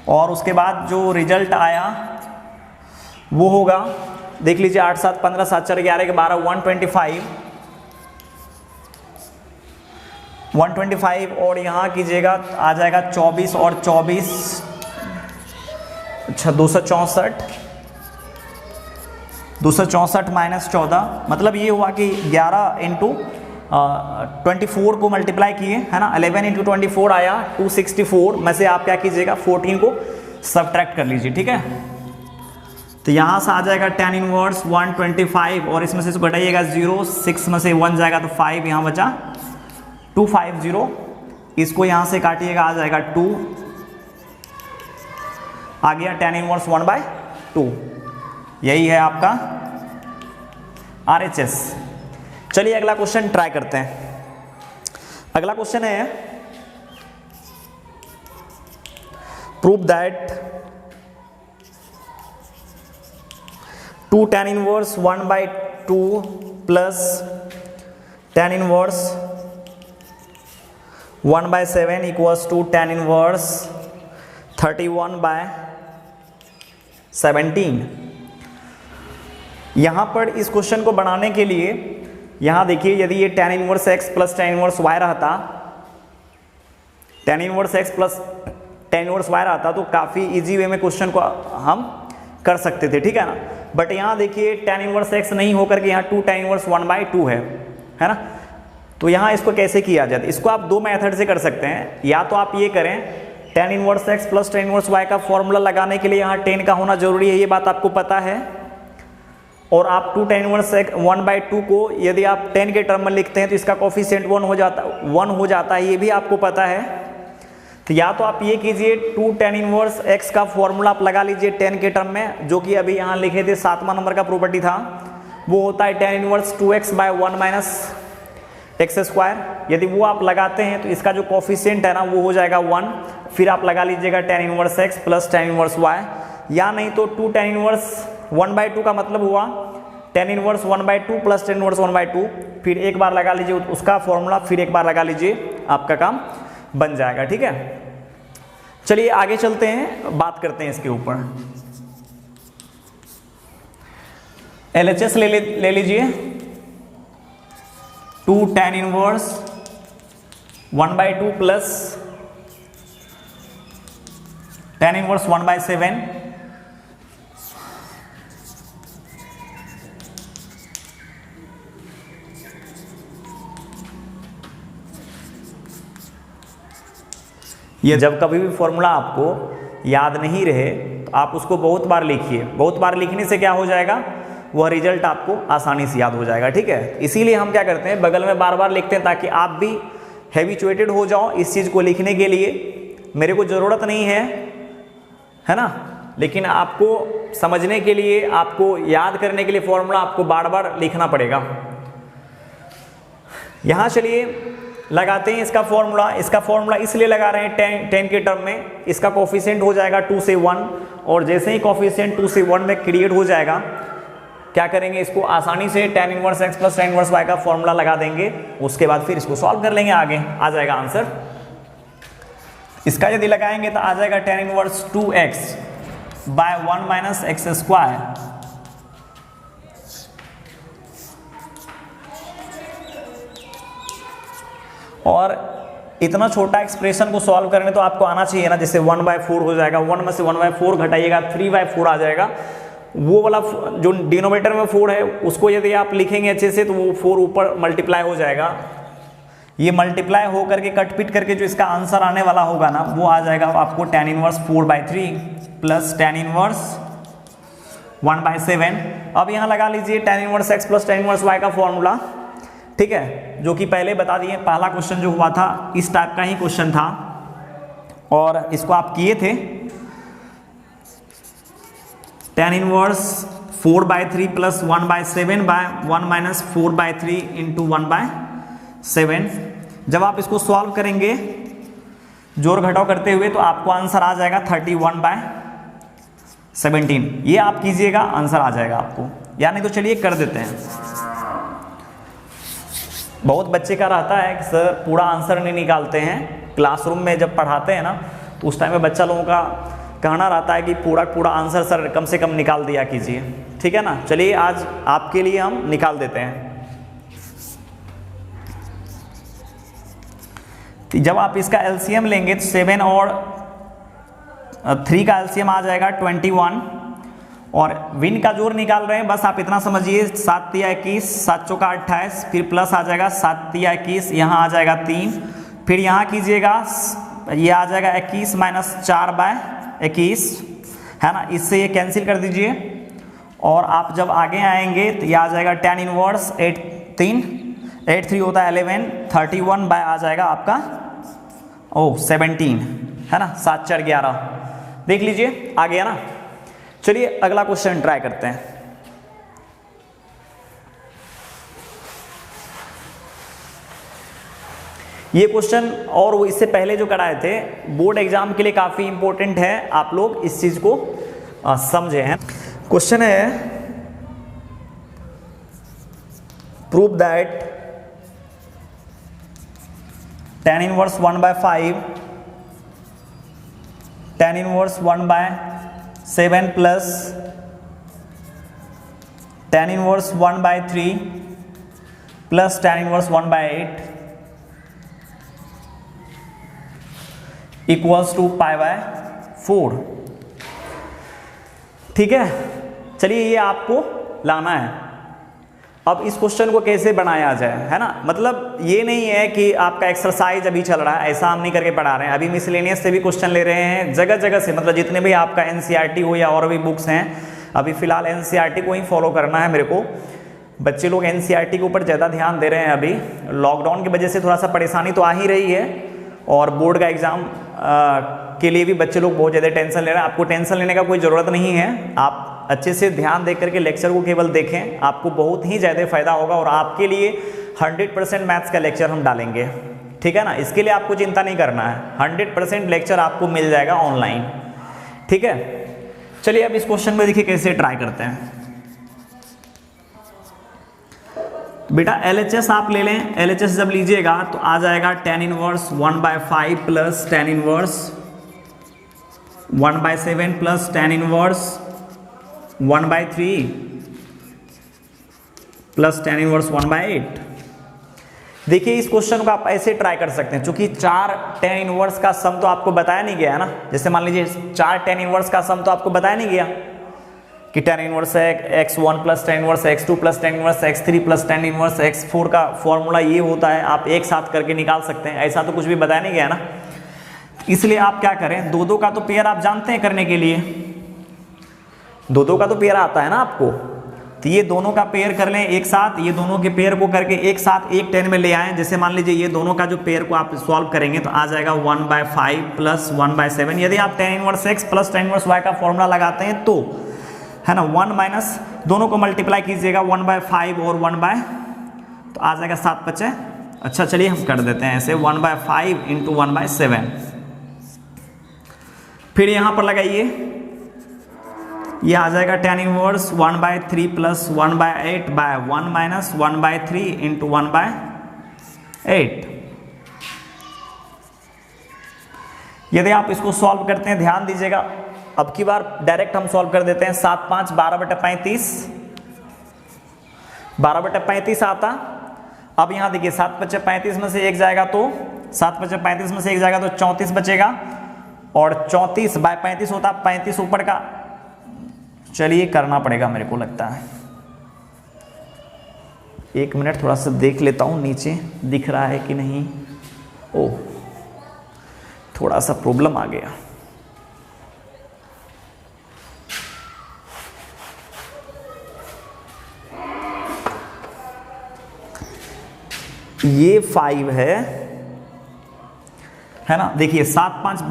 [SPEAKER 1] और उसके बाद जो रिजल्ट आया वो होगा, देख लीजिए 8 7 15 7 4 11 के 12 125 और यहाँ कीजिएगा आ जाएगा 24 और 24 अच्छा 264 माइनस 14, मतलब ये हुआ कि 11 इंटू 24 को मल्टीप्लाई किए है ना, 11 इंटू 24 आया 264 में से आप क्या कीजिएगा 14 को सब्ट्रैक्ट कर लीजिए, ठीक है। तो यहाँ से आ जाएगा tan इनवर्स 125 और इसमें से घटाइएगा 0, 6 में से 1 जाएगा तो 5, यहाँ बचा 250, इसको यहाँ से काटिएगा आ जाएगा 2, आ गया tan इनवर्स 1 बाय 2। यही है आपका RHS। चलिए अगला क्वेश्चन ट्राई करते हैं। अगला क्वेश्चन है prove that 2 tan inverse 1 by 2 plus tan inverse 1 by 7 equals to tan inverse 31 by 17। यहाँ पर इस क्वेश्चन को बनाने के लिए यहाँ देखिए यदि ये tan inverse x plus tan inverse y रहता, tan inverse x plus tan inverse y रहता तो काफ़ी इजी वे में क्वेश्चन को हम कर सकते थे, ठीक है ना। बट यहाँ देखिए tan इनवर्स x नहीं होकर के यहाँ 2 tan इनवर्स 1/2 है ना। तो यहाँ इसको कैसे किया जाए, इसको आप दो मेथड से कर सकते हैं। या तो आप ये करें tan inverse x plus tan inverse y का फॉर्मूला लगाने के लिए यहाँ tan का होना जरूरी है, ये बात आपको पता है। और आप 2 tan इनवर्स 1/2 को यदि आप 10 के टर्म में लिखते हैं तो इसका कोफिशिएंट 1 हो जाता है, ये भी आपको पता है। तो या तो आप ये कीजिए 2 tan इनवर्स x का फॉर्मूला आप लगा लीजिए 10 के टर्म में, जो कि अभी यहाँ लिखे थे 7वां नंबर का प्रॉपर्टी था, वो होता है tan inverse 2x/1 minus x square. यदि वो आप लगाते हैं तो इसका जो कोफिशिएंट है ना वो हो जाएगा 1। फिर आप लगा लीजिएगा tan inverse x plus tan inverse y, या नहीं तो 2 tan इनवर्स 1/2 का मतलब हुआ tan inverse 1/2 plus tan inverse 1/2। फिर एक बार लगा लीजिए उसका फॉर्मूला, फिर एक बार लगा लीजिए, आपका काम बन जाएगा, ठीक है। चलिए आगे चलते हैं, बात करते हैं इसके ऊपर। LHS ले लीजिए 2 tan inverse 1/2 plus tan inverse 1/7 ये जब कभी भी फॉर्मूला आपको याद नहीं रहे तो आप उसको बहुत बार लिखिए। बहुत बार लिखने से क्या हो जाएगा, वह रिजल्ट आपको आसानी से याद हो जाएगा, ठीक है। इसीलिए हम क्या करते हैं, बगल में बार बार लिखते हैं ताकि आप भी हैबिचुएटेड हो जाओ इस चीज़ को लिखने के लिए। मेरे को ज़रूरत नहीं है ना, लेकिन आपको समझने के लिए, आपको याद करने के लिए फॉर्मूला आपको बार बार लिखना पड़ेगा। यहाँ चलिए लगाते हैं इसका फॉर्मूला। इसका फॉर्मूला इसलिए लगा रहे हैं 10 के टर्म में, इसका कोफिशिएंट हो जाएगा 2 से 1, और जैसे ही कोफिशिएंट 2 से 1 में क्रिएट हो जाएगा, क्या करेंगे, इसको आसानी से tan inverse x plus tan inverse y का फॉर्मूला लगा देंगे। उसके बाद फिर इसको सॉल्व कर लेंगे, आगे आ जाएगा आंसर। इसका यदि लगाएंगे तो आ जाएगा tan inverse 2x/1 minus x square और इतना छोटा एक्सप्रेशन को सॉल्व करने तो आपको आना चाहिए ना। जैसे 1/4 हो जाएगा, 1 में से 1/4 घटाइएगा 3/4 आ जाएगा। वो वाला जो डिनोमिनेटर में 4 है उसको यदि आप लिखेंगे अच्छे से तो वो 4 ऊपर मल्टीप्लाई हो जाएगा। ये मल्टीप्लाई हो करके कट पिट करके जो इसका आंसर आने वाला होगा ना वो आ जाएगा आपको tan inverse 4/3 plus tan inverse 1/7। अब यहाँ लगा लीजिए tan inverse x plus tan inverse y का फॉर्मूला, ठीक है, जो कि पहले बता दिए। पहला क्वेश्चन जो हुआ था इस टाइप का ही क्वेश्चन था और इसको आप किए थे। tan inverse 4/3 plus 1/7/1 minus 4/3 into 1/7। जब आप इसको सॉल्व करेंगे जोड़ घटाव करते हुए तो आपको आंसर आ जाएगा 31/17। ये आप कीजिएगा, आंसर आ जाएगा आपको। यानी तो चलिए कर देते हैं। बहुत बच्चे का रहता है कि सर पूरा आंसर नहीं निकालते हैं। क्लासरूम में जब पढ़ाते हैं ना तो उस टाइम में बच्चा लोगों का कहना रहता है कि पूरा आंसर सर कम से कम निकाल दिया कीजिए, ठीक है ना। चलिए आज आपके लिए हम निकाल देते हैं। तो जब आप इसका एलसीएम लेंगे तो 7 और 3 का एलसीएम आ जाएगा 21, और विन का जोड़ निकाल रहे हैं, बस आप इतना समझिए 7 × 21, 7 × 4 = 28, फिर प्लस आ जाएगा 7 × 21, यहाँ आ जाएगा 3, फिर यहाँ कीजिएगा ये आ जाएगा 21 माइनस 4/21, है ना। इससे ये कैंसिल कर दीजिए और आप जब आगे आएंगे तो ये आ जाएगा tan इनवर्स 8 होता है 11, 31 बाय आ जाएगा आपका 17, है ना। 7 × 4 = 11, देख लीजिए आ गया ना। चलिए अगला क्वेश्चन ट्राई करते हैं। ये क्वेश्चन और वो इससे पहले जो कराए थे बोर्ड एग्जाम के लिए काफी इंपॉर्टेंट है, आप लोग इस चीज को समझे हैं। क्वेश्चन है prove that tan inverse 1/5 tan inverse 1/7 plus tan inverse 1/3 plus tan inverse 1/8 equals to π/4। ठीक है, चलिए ये आपको लाना है। अब इस क्वेश्चन को कैसे बनाया जाए, है ना, मतलब ये नहीं है कि आपका एक्सरसाइज अभी चल रहा है, ऐसा हम नहीं करके पढ़ा रहे हैं। अभी मिसलेनियस से भी क्वेश्चन ले रहे हैं, जगह जगह से, मतलब जितने भी आपका एनसीईआरटी हो या और भी बुक्स हैं। अभी फिलहाल एनसीईआरटी को ही फॉलो करना है मेरे को। बच्चे लोग एनसीईआरटी के ऊपर ज़्यादा ध्यान दे रहे हैं। अभी लॉकडाउन की वजह से थोड़ा सा परेशानी तो आ ही रही है, और बोर्ड का एग्ज़ाम के लिए भी बच्चे लोग बहुत ज़्यादा टेंशन ले रहे हैं। आपको टेंशन लेने का कोई ज़रूरत नहीं है, आप अच्छे से ध्यान देख करके लेक्चर को केवल देखें, आपको बहुत ही ज़्यादा फायदा होगा। और आपके लिए 100% मैथ्स का लेक्चर हम डालेंगे, ठीक है ना, इसके लिए आपको चिंता नहीं करना है। 100% लेक्चर आपको मिल जाएगा ऑनलाइन, ठीक है। चलिए अब इस क्वेश्चन में देखिए कैसे ट्राई करते हैं। बेटा LHS आप ले लें। LHS जब लीजिएगा तो आ जाएगा tan inverse 1/5 plus tan inverse 1/7 plus tan inverse 1/3 plus tan inverse 1/8। देखिए इस क्वेश्चन को आप ऐसे ट्राई कर सकते हैं, क्योंकि 4 tan इनवर्स का सम तो आपको बताया नहीं गया है ना। जैसे मान लीजिए 4 tan इनवर्स का सम तो आपको बताया नहीं गया कि tan इनवर्स है x1 plus tan inverse x2 plus tan inverse x3 plus tan inverse x4 का फॉर्मूला ये होता है, आप एक साथ करके निकाल सकते हैं। ऐसा तो कुछ भी बताया नहीं गया ना, इसलिए आप क्या करें, दो का तो पेयर आप जानते हैं करने के लिए, दो का तो पेयर आता है ना आपको, तो ये दोनों का पेयर कर लें एक साथ। ये दोनों के पेयर को करके एक साथ एक 10 में ले आएँ। जैसे मान लीजिए ये दोनों का जो पेयर को आप सॉल्व करेंगे तो आ जाएगा 1/5 प्लस 1/7। यदि आप tan inverse x plus tan inverse y का फॉर्मूला लगाते हैं तो, है ना, 1 माइनस दोनों को मल्टीप्लाई कीजिएगा 1/5 और 1/, तो आ जाएगा 7/5। अच्छा चलिए हम कर देते हैं ऐसे 1/5 इंटू 1/7। फिर यहाँ पर लगाइए, ये आ जाएगा tan inverse 1/3 plus 1/8/1 minus 1/3 into 1/8। यदि आप इसको सॉल्व करते हैं, ध्यान दीजिएगा, अब की बार डायरेक्ट हम सॉल्व कर देते हैं। 7 5 12/35, 12/35 आता। अब यहाँ देखिए 7/35 में से एक जाएगा तो 7/35 में से एक जाएगा तो 34 बचेगा, और 34/35 होता 35 ऊपर का। चलिए करना पड़ेगा मेरे को लगता है, 1 मिनट थोड़ा सा देख लेता हूँ नीचे दिख रहा है कि नहीं। ओह थोड़ा सा प्रॉब्लम आ गया। ये 5 है ना, देखिए 7 5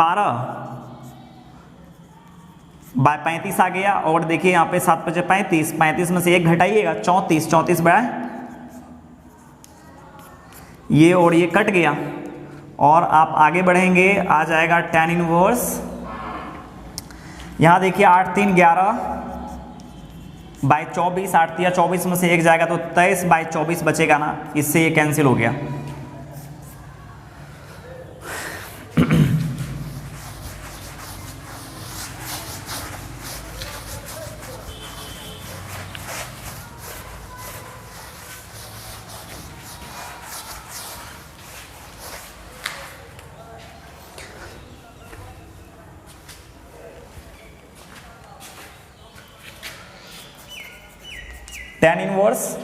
[SPEAKER 1] 12/35 आ गया, और देखिए यहाँ पे 7/35, 35 में से एक घटाइएगा 34, 34 ये और ये कट गया, और आप आगे बढ़ेंगे आ जाएगा tan इनवर्स, यहाँ देखिए 8 3 11/24, 8 3 24 में से एक जाएगा तो 23/24 बचेगा ना, इससे ये कैंसिल हो गया। tan इनवर्स,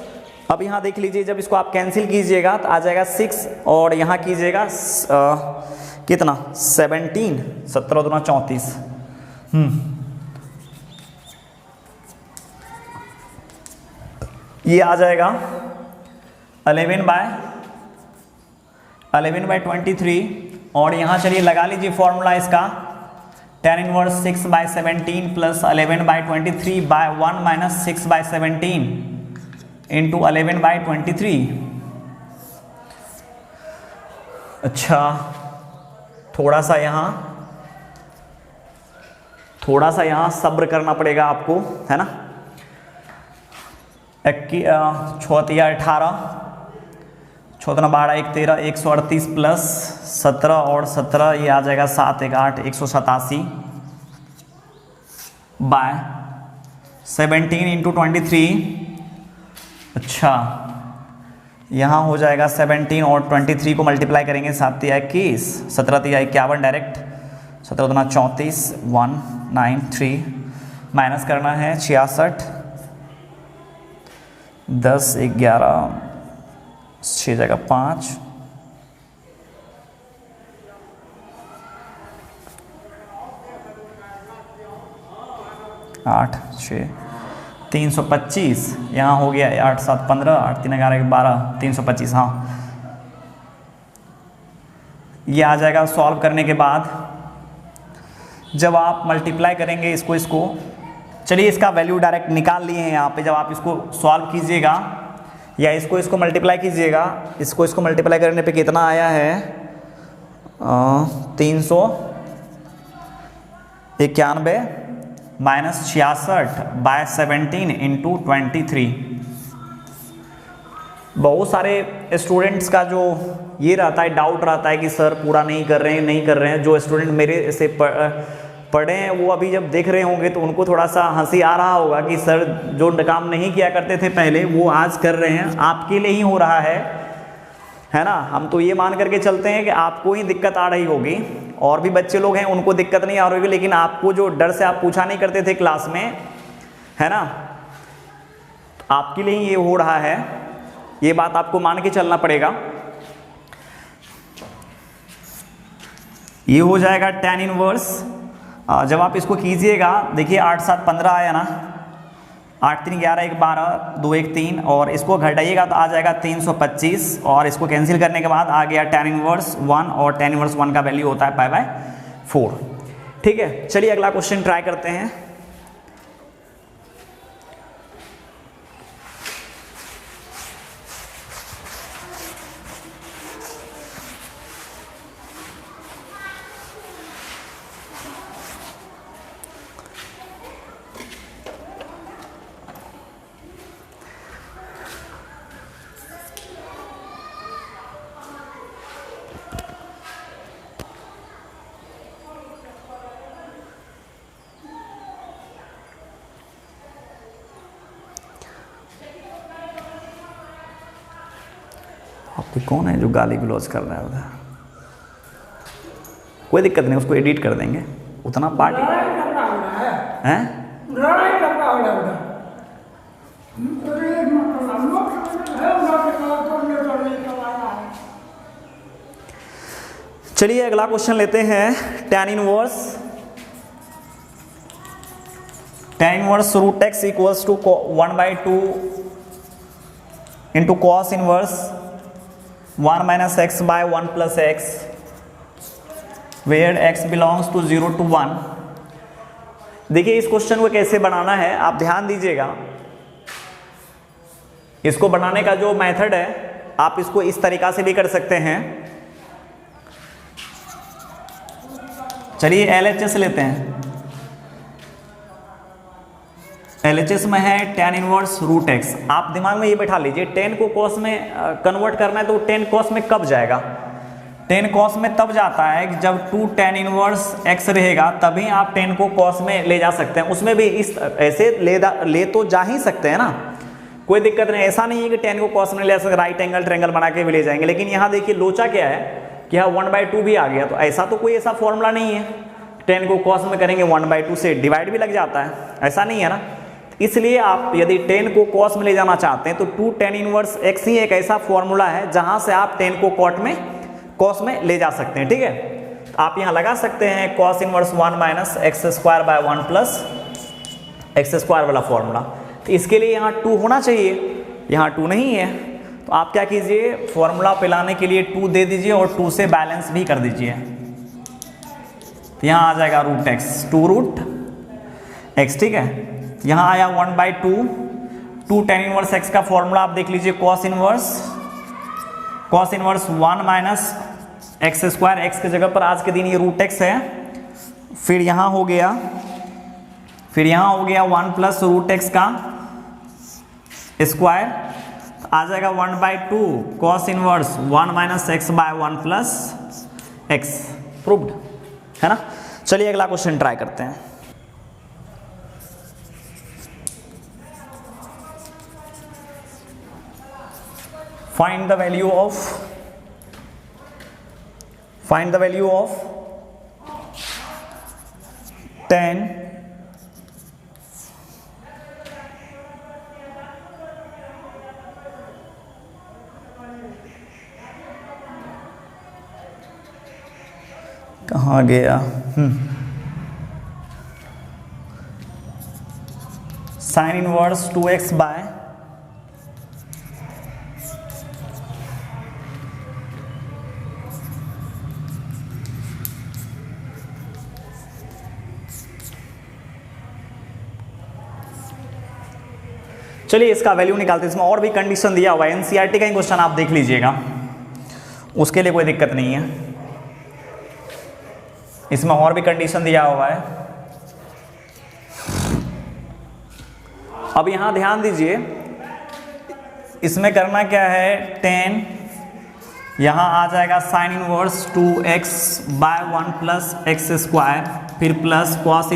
[SPEAKER 1] अब यहाँ देख लीजिए, जब इसको आप कैंसिल कीजिएगा तो आ जाएगा 6, और यहाँ कीजिएगा कितना 17, 17 दूना 34, ये आ जाएगा 11/23, और यहाँ चलिए लगा लीजिए फॉर्मूला इसका, tan inverse 6/17 plus 11/23/1 minus 6/17 into 11/23। अच्छा थोड़ा सा यहाँ सब्र करना पड़ेगा आपको, है ना। 6 18, 6 12 1 13, 138 प्लस 17 और 17, ये आ जाएगा 7 1 8, 187/17 इंटू 23। अच्छा यहाँ हो जाएगा 17 और 23 को मल्टीप्लाई करेंगे, 7 3 21, 17 3 51 डायरेक्ट, 17 दूना 34, 193 माइनस करना है 66, 10, 11, 6 जगह 5, 8, 6, 325, यहाँ हो गया 8, 7, 15, 8, 3, 11, 12, 325। हाँ, ये आ जाएगा। सॉल्व करने के बाद जब आप मल्टीप्लाई करेंगे इसको, चलिए इसका वैल्यू डायरेक्ट निकाल लिए हैं यहाँ पे। जब आप इसको सॉल्व कीजिएगा या इसको मल्टीप्लाई कीजिएगा, इसको मल्टीप्लाई करने पे कितना आया है, 391 माइनस 66/17 इंटू 23। बहुत सारे स्टूडेंट्स का जो ये रहता है, डाउट रहता है कि सर पूरा नहीं कर रहे हैं। जो स्टूडेंट मेरे से पढ़े हैं वो अभी जब देख रहे होंगे तो उनको थोड़ा सा हंसी आ रहा होगा कि सर जो काम नहीं किया करते थे पहले वो आज कर रहे हैं, आपके लिए ही हो रहा है ना। हम तो ये मान करके चलते हैं कि आपको ही दिक्कत आ रही होगी, और भी बच्चे लोग हैं उनको दिक्कत नहीं आ रही होगी, लेकिन आपको जो डर से आप पूछा नहीं करते थे क्लास में, है ना, आपके लिए ही ये हो रहा है। ये बात आपको मान के चलना पड़ेगा। ये हो जाएगा tan इनवर्स। जब आप इसको कीजिएगा, देखिए 8, 7, 15 आया ना, 8, 3, 11, 1, 12, 2, 1, 3, और इसको घटाइएगा तो आ जाएगा 325, और इसको कैंसिल करने के बाद आ गया tan इनवर्स 1, और tan इनवर्स 1 का वैल्यू होता है π/4। ठीक है, चलिए अगला क्वेश्चन ट्राई करते हैं। आपको कौन है जो गाली गलौज कर रहा है उधर? कोई दिक्कत नहीं, उसको एडिट कर देंगे। उतना पार्टी है, चलिए अगला क्वेश्चन लेते हैं। tan inverse root x equals to 1/2 into cos inverse 1 minus x by 1 plus x where x belongs to 0 to 1। देखिए इस क्वेश्चन को कैसे बनाना है, आप ध्यान दीजिएगा। इसको बनाने का जो मेथड है, आप इसको इस तरीका से भी कर सकते हैं। चलिए LHS लेते हैं। LHS में है tan इनवर्स रूट एक्स। आप दिमाग में ये बैठा लीजिए, tan को cos में कन्वर्ट करना है तो tan cos में कब जाएगा? tan cos में तब जाता है कि जब 2 tan इनवर्स x रहेगा, तभी आप tan को cos में ले जा सकते हैं। उसमें भी इस ऐसे ले तो जा ही सकते हैं ना, कोई दिक्कत नहीं। ऐसा नहीं है कि tan को cos में ले सकते, राइट एंगल ट्रायंगल बना के भी ले जाएंगे। लेकिन यहाँ देखिए लोचा क्या है कि यहाँ 1/2 भी आ गया, तो ऐसा तो कोई ऐसा फॉर्मूला नहीं है। tan को cos में करेंगे 1/2 से डिवाइड भी लग जाता है, ऐसा नहीं है ना। इसलिए आप यदि tan को cos में ले जाना चाहते हैं तो 2 tan इनवर्स x ही एक ऐसा फॉर्मूला है जहां से आप tan को cos में ले जा सकते हैं। ठीक है, तो आप यहां लगा सकते हैं cos inverse 1 minus x²/1 plus x² वाला फॉर्मूला। तो इसके लिए यहाँ 2 होना चाहिए, यहाँ 2 नहीं है, तो आप क्या कीजिए, फॉर्मूला पे लाने के लिए 2 दे दीजिए और 2 से बैलेंस भी कर दीजिए। तो यहाँ आ जाएगा रूट एक्स, 2 रूट एक्स। ठीक है, यहाँ आया 1/2, 2 tan इनवर्स x का फॉर्मूला आप देख लीजिए, cos inverse 1 minus x², x के जगह पर आज के दिन ये रूट एक्स है। फिर यहाँ हो गया 1 प्लस रूट एक्स का स्क्वायर, आ जाएगा 1/2 cos inverse 1 minus x/1 plus x। Proved है ना। चलिए अगला क्वेश्चन ट्राई करते हैं। Find the value of tan कहाँ गया, साइन इनवर्स 2x बाय चलिए इसका वैल्यू निकालते हैं। इसमें और भी कंडीशन दिया हुआ है, एनसीईआरटी का ही क्वेश्चन आप देख लीजिएगा, उसके लिए कोई दिक्कत नहीं है। इसमें और भी कंडीशन दिया हुआ है। अब यहां ध्यान दीजिए, इसमें करना क्या है, 10 यहां आ जाएगा sine inverse 2x by 1 plus x square, फिर plus cos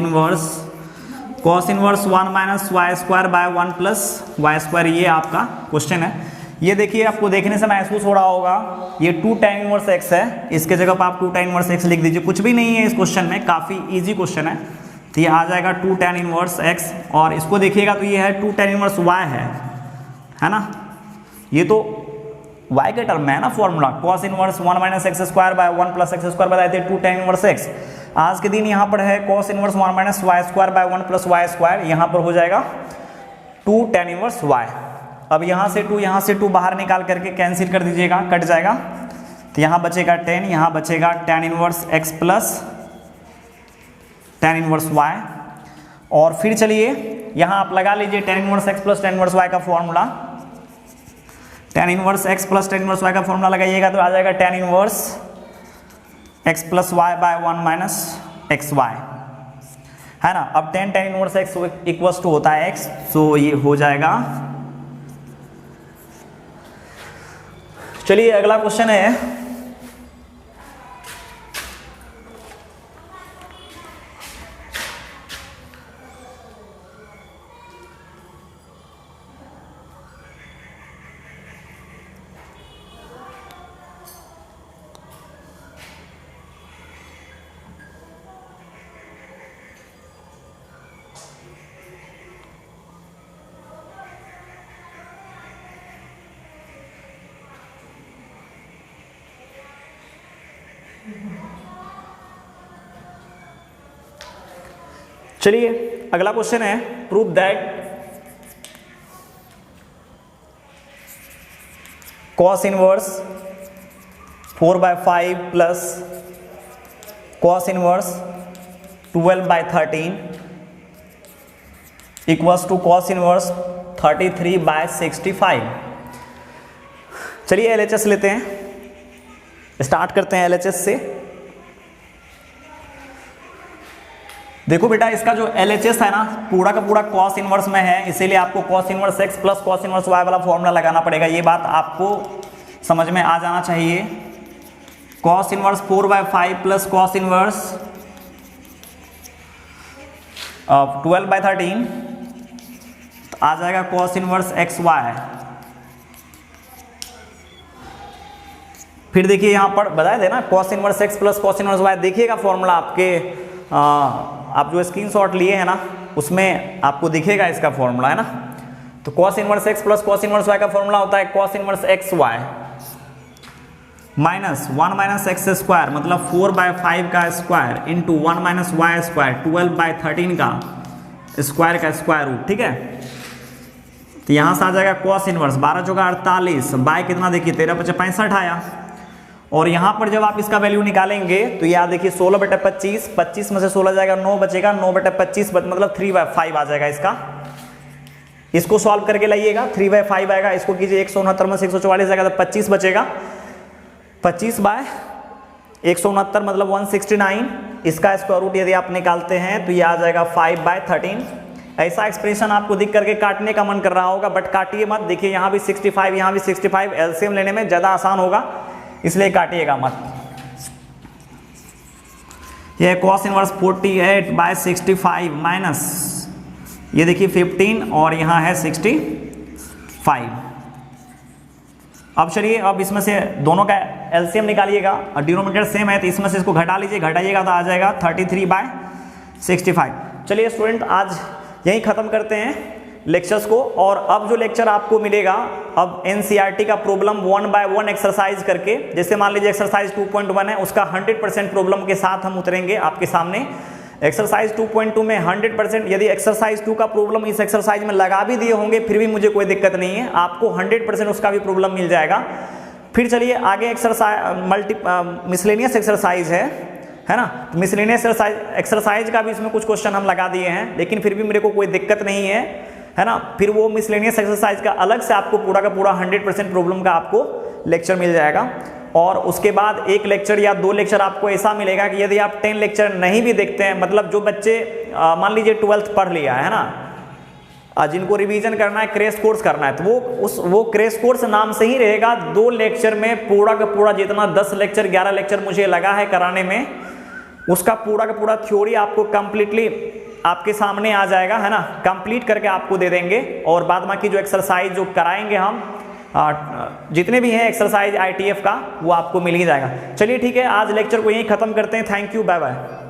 [SPEAKER 1] inverse 1 minus y square by 1 plus y square. ये आपका क्वेश्चन है। ये देखिए आपको देखने से महसूस हो रहा होगा ये 2 tan इनवर्स x है, इसके जगह पर आप 2 tan इनवर्स x लिख दीजिए, कुछ भी नहीं है इस क्वेश्चन में, काफ़ी इजी क्वेश्चन है। तो ये आ जाएगा 2 tan इनवर्स x, और इसको देखिएगा तो ये है 2 tan इनवर्स y है ना, ये तो y के टर्म में है ना formula, cos inverse 1 minus x square by 1 plus x square बताए थे 2 tan इनवर्स x। आज के दिन यहाँ पर है cos inverse 1 minus y square by 1 plus y square, यहाँ पर हो जाएगा 2 tan इनवर्स y। अब यहाँ से 2 बाहर निकाल करके कैंसिल कर दीजिएगा, कट जाएगा, तो यहाँ बचेगा 10, यहाँ बचेगा tan inverse x plus tan inverse y। और फिर चलिए यहाँ आप लगा लीजिए tan inverse x plus tan inverse y का formula, tan inverse x plus tan inverse y का फॉर्मूला लगाइएगा तो आ जाएगा tan inverse x plus y by 1 minus x y, है ना। अब tan inverse x equals to होता है x, तो ये हो जाएगा। चलिए अगला क्वेश्चन है, चलिए अगला क्वेश्चन है, prove that cos inverse 4/5 plus cos inverse 12/13 equals to cos inverse 33/65। चलिए LHS लेते हैं, स्टार्ट करते हैं LHS से। देखो बेटा, इसका जो LHS है ना पूरा का पूरा cos इनवर्स में है, इसीलिए आपको cos inverse x plus cos inverse y वाला फॉर्मूला लगाना पड़ेगा। ये बात आपको समझ में आ जाना चाहिए। cos inverse 4/5 plus cos inverse 12/13 तो आ जाएगा cos इनवर्स x y। फिर देखिए यहाँ पर बताए थे ना cos inverse x plus cos inverse y, देखिएगा फॉर्मूला आपके आप जो स्क्रीनशॉट लिए हैं ना उसमें आपको दिखेगा इसका फॉर्मूला, है ना। तो cos inverse x plus cos inverse y का फॉर्मूला होता है cos inverse x y minus 1 minus x square, मतलब 4/5 का square into 1 minus y square 12/13 का स्क्वायर का स्क्वायर रूट, ठीक है। तो यहाँ से आ जाएगा cos इनवर्स 12 चौका 48 बाय कितना देखिए 13×5 आया। और यहाँ पर जब आप इसका वैल्यू निकालेंगे तो यहाँ देखिए 16/25, 25 में से 16 जाएगा 9 बचेगा, 9/25 मतलब 3/5 आ जाएगा इसका। इसको सॉल्व करके लाइएगा, 3/5 आएगा, इसको कीजिए 169 में से 144 जाएगा तो 25 बचेगा, 25/169 मतलब 169। इसका स्क्वायर रूट यदि आप निकालते हैं तो ये आ जाएगा 5/13। ऐसा एक्सप्रेशन आपको दिख करके काटने का मन कर रहा होगा, बट काटिए मत। देखिए यहाँ भी 65, यहाँ भी 65, एलसीएम लेने में ज़्यादा आसान होगा, इसलिए काटिएगा मत। यह cos इनवर्स 48/65 माइनस ये देखिए 15 और यहाँ है 65। अब चलिए अब इसमें से दोनों का एलसीएम निकालिएगा और डिनोमिनेटर सेम है तो इसमें से इसको घटा लीजिए, घटाइएगा तो आ जाएगा 33/65। चलिए स्टूडेंट आज यहीं ख़त्म करते हैं। लेक्चर्स को। और अब जो लेक्चर आपको मिलेगा, अब एनसीईआरटी का प्रॉब्लम 1 बाय 1 एक्सरसाइज करके, जैसे मान लीजिए एक्सरसाइज 2.1 है, उसका 100% प्रॉब्लम के साथ हम उतरेंगे आपके सामने। एक्सरसाइज 2.2 में 100%, यदि एक्सरसाइज 2 का प्रॉब्लम इस एक्सरसाइज में लगा भी दिए होंगे फिर भी मुझे कोई दिक्कत नहीं है, आपको 100% उसका भी प्रॉब्लम मिल जाएगा। फिर चलिए आगे एक्सरसाइज मिसलेनियस एक्सरसाइज है ना। मिसलेनियस एक्सरसाइज का भी इसमें कुछ क्वेश्चन हम लगा दिए हैं, लेकिन फिर भी मेरे को कोई दिक्कत नहीं है ना। फिर वो मिसलेनियस एक्सरसाइज का अलग से आपको पूरा का पूरा 100% प्रॉब्लम का आपको लेक्चर मिल जाएगा। और उसके बाद एक लेक्चर या 2 लेक्चर आपको ऐसा मिलेगा कि यदि आप 10 लेक्चर नहीं भी देखते हैं, मतलब जो बच्चे मान लीजिए 12th पढ़ लिया है ना, जिनको रिवीजन करना है, क्रैश कोर्स करना है, तो वो क्रैश कोर्स नाम से ही रहेगा। 2 लेक्चर में पूरा का पूरा जितना 10 लेक्चर 11 लेक्चर मुझे लगा है कराने में, उसका पूरा का पूरा थ्योरी आपको कंप्लीटली आपके सामने आ जाएगा, है ना। कंप्लीट करके आपको दे देंगे। और बाद बाकी जो एक्सरसाइज जो कराएंगे हम, जितने भी हैं एक्सरसाइज ITF का, वो आपको मिल ही जाएगा। चलिए ठीक है, आज लेक्चर को यहीं खत्म करते हैं। Thank you, bye bye.